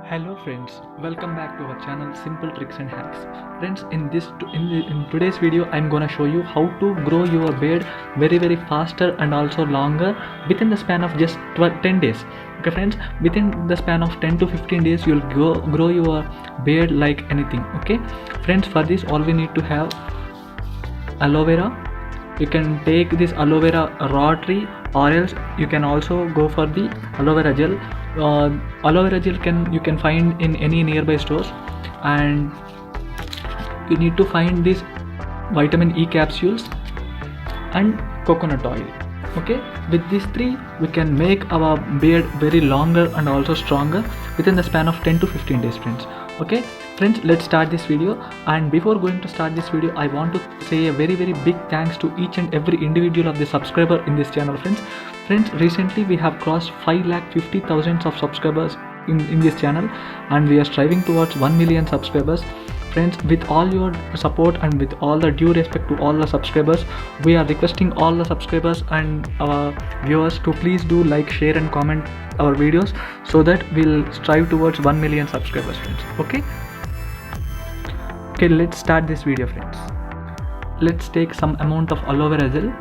Hello friends, welcome back to our channel Simple Tricks and Hacks. Friends, in today's video I'm gonna show you how to grow your beard very faster and also longer within the span of just 10 days. Okay friends, within the span of 10 to 15 days you'll grow your beard like anything. Okay friends, for this all we need to have aloe vera. You can take this aloe vera raw tree, or else you can also go for the aloe vera gel. Aloe vera gel you can find in any nearby stores, and you need to find these vitamin E capsules and coconut oil. Okay, with these three we can make our beard very longer and also stronger within the span of 10 to 15 days friends. Okay friends, let's start this video. And before going to start this video, I want to say a very big thanks to each and every individual of the subscriber in this channel friends. Recently we have crossed 5,50,000 of subscribers in this channel, and we are striving towards 1 million subscribers. Friends, with all your support and with all the due respect to all the subscribers, we are requesting all the subscribers and our viewers to please do like, share and comment our videos, so that we'll strive towards 1 million subscribers friends. Okay, let's start this video friends. Let's take some amount of aloe vera gel.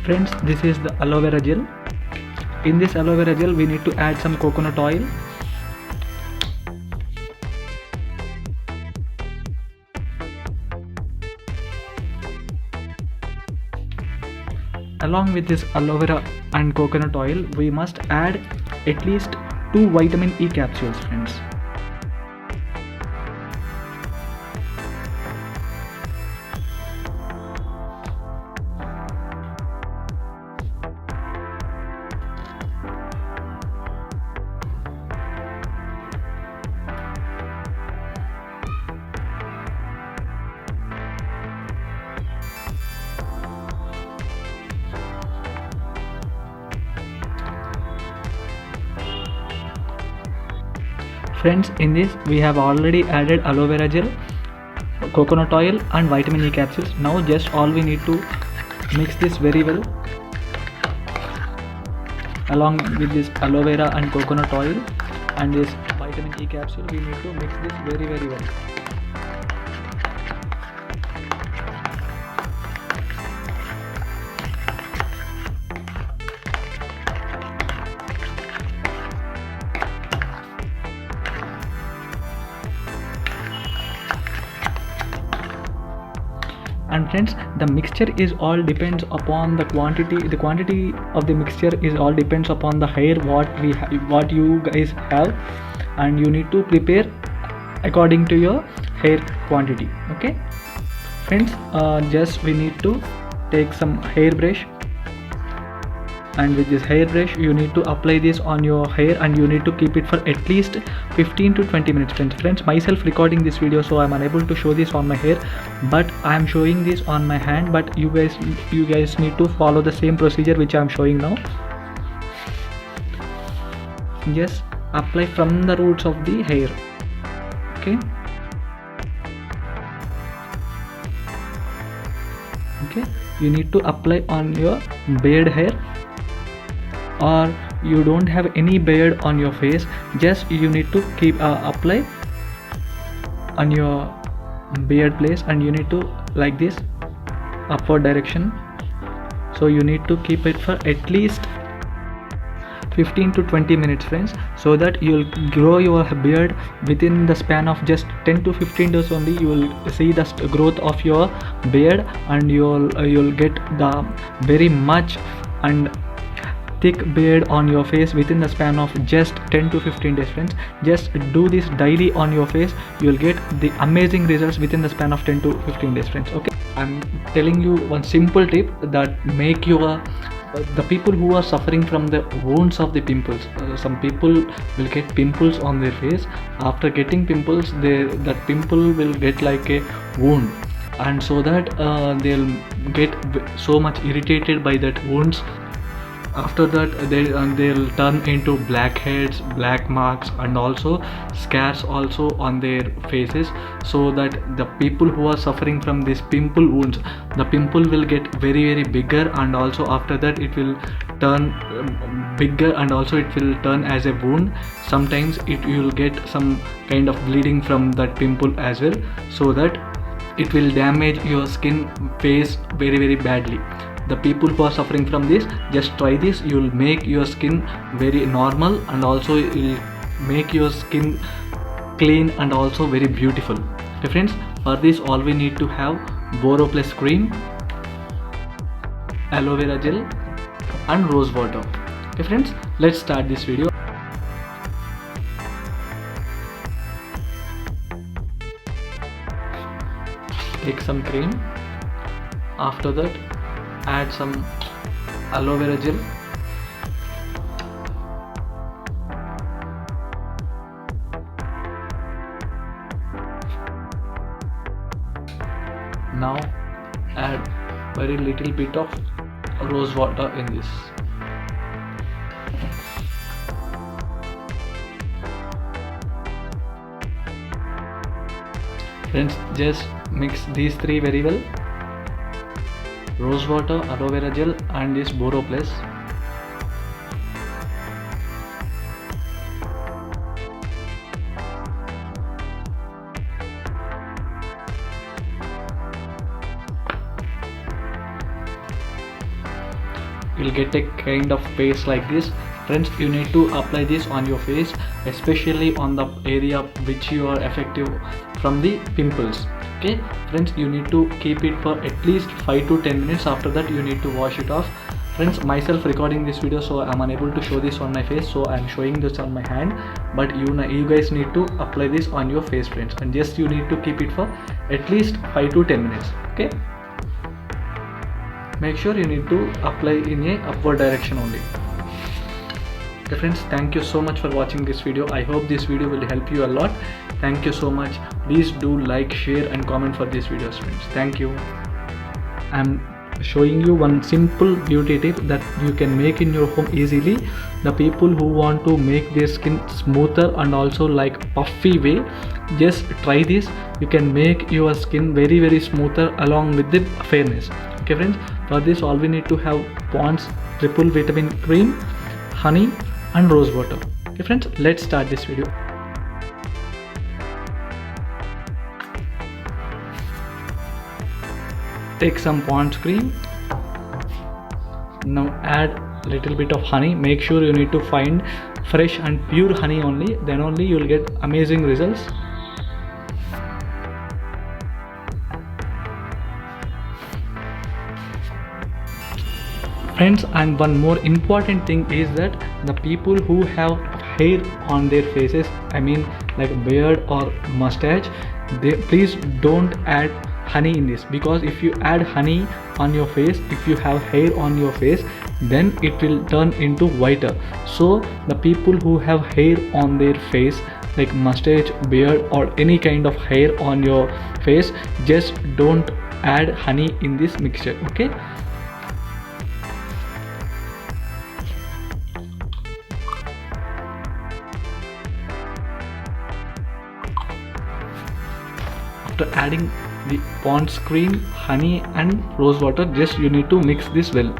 Friends, this is the aloe vera gel. In this aloe vera gel we need to add some coconut oil. Along with this aloe vera and coconut oil, we must add at least 2 vitamin E capsules friends. Friends, in this we have already added aloe vera gel, coconut oil and vitamin E capsules. Now just all we need to mix this very well. Along with this aloe vera and coconut oil and this vitamin E capsule, we need to mix this very well. And friends, the mixture is all depends upon the quantity. The quantity of the mixture is all depends upon the hair what you guys have, and you need to prepare according to your hair quantity. Okay friends, just we need to take some hairbrush, and with this hairbrush you need to apply this on your hair, and you need to keep it for at least 15 to 20 minutes friends. Myself recording this video, so I'm unable to show this on my hair, but I'm showing this on my hand. But you guys need to follow the same procedure which I'm showing now. Just apply from the roots of the hair. Okay, you need to apply on your beard hair, or you don't have any beard on your face, just you need to keep apply on your beard place, and you need to like this upward direction. So you need to keep it for at least 15 to 20 minutes friends, so that you'll grow your beard within the span of just 10 to 15 days only. You will see the growth of your beard, and you'll get the very much and thick beard on your face within the span of just 10 to 15 days friends. Just do this daily on your face, you will get the amazing results within the span of 10 to 15 days friends. Okay. I'm telling you one simple tip that make your the people who are suffering from the wounds of the pimples. Some people will get pimples on their face. After getting pimples, that pimple will get like a wound, and so that they'll get so much irritated by that wounds. After that they'll turn into blackheads, black marks, and also scars also on their faces. So that the people who are suffering from these pimple wounds, the pimple will get very very bigger, and also after that it will turn bigger, and also it will turn as a wound. Sometimes you will get some kind of bleeding from that pimple as well, so that it will damage your skin face very very badly. The people who are suffering from this, just try this. You will make your skin very normal, and also it will make your skin clean and also very beautiful. Okay friends, for this all we need to have BoroPlus cream, aloe vera gel, and rose water. Okay friends, let's start this video. Take some cream. After that add some aloe vera gel. Now add very little bit of rose water in this. Friends, just mix these three very well: rose water, aloe vera gel, and this BoroPlus. You'll get a kind of paste like this. Friends, you need to apply this on your face, especially on the area which you are affected from the pimples. Okay friends, you need to keep it for at least 5 to 10 minutes. After that you need to wash it off. Friends, myself recording this video, so I'm unable to show this on my face, so I'm showing this on my hand, but you guys need to apply this on your face friends, and just you need to keep it for at least 5 to 10 minutes. Okay, make sure you need to apply in a upward direction only. Okay friends, thank you so much for watching this video. I hope this video will help you a lot. Thank you so much. Please do like, share, and comment for these videos friends. Thank you. I'm showing you one simple beauty tip that you can make in your home easily. The people who want to make their skin smoother and also like puffy way, just try this. You can make your skin very very smoother along with the fairness. Okay friends, for this all we need to have Pond's triple vitamin cream, honey, and rose water. Okay friends, let's start this video. Take some Pond's cream. Now add little bit of honey. Make sure you need to find fresh and pure honey only, then only you will get amazing results. Friends, and one more important thing is that the people who have hair on their faces, I mean like beard or mustache, they please don't add honey in this, because if you add honey on your face, if you have hair on your face, then it will turn into whiter. So the people who have hair on their face like mustache, beard, or any kind of hair on your face, just don't add honey in this mixture. Okay, after adding the Pond's cream, honey, and rose water, just you need to mix this well.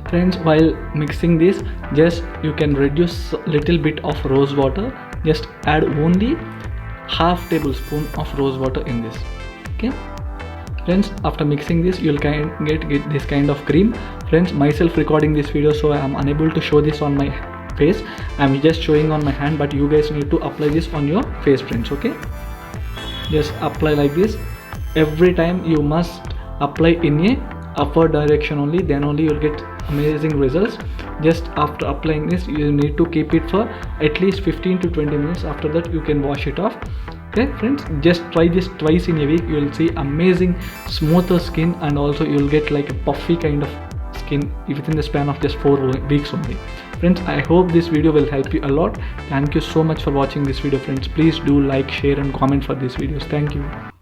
Friends, while mixing this, just you can reduce little bit of rose water. Just add only half tablespoon of rose water in this. Okay friends, after mixing this, you'll get this kind of cream. Friends, myself recording this video, so I am unable to show this on my face. I'm just showing on my hand, but you guys need to apply this on your face friends. Okay, just apply like this. Every time you must apply in a upward direction only, then only you'll get amazing results. Just after applying this, you need to keep it for at least 15 to 20 minutes. After that you can wash it off. Okay friends, just try this twice in a week. You will see amazing smoother skin, and also you will get like a puffy kind of skin within the span of just 4 weeks only. Friends, I hope this video will help you a lot. Thank you so much for watching this video friends. Please do like, share and comment for these videos. Thank you.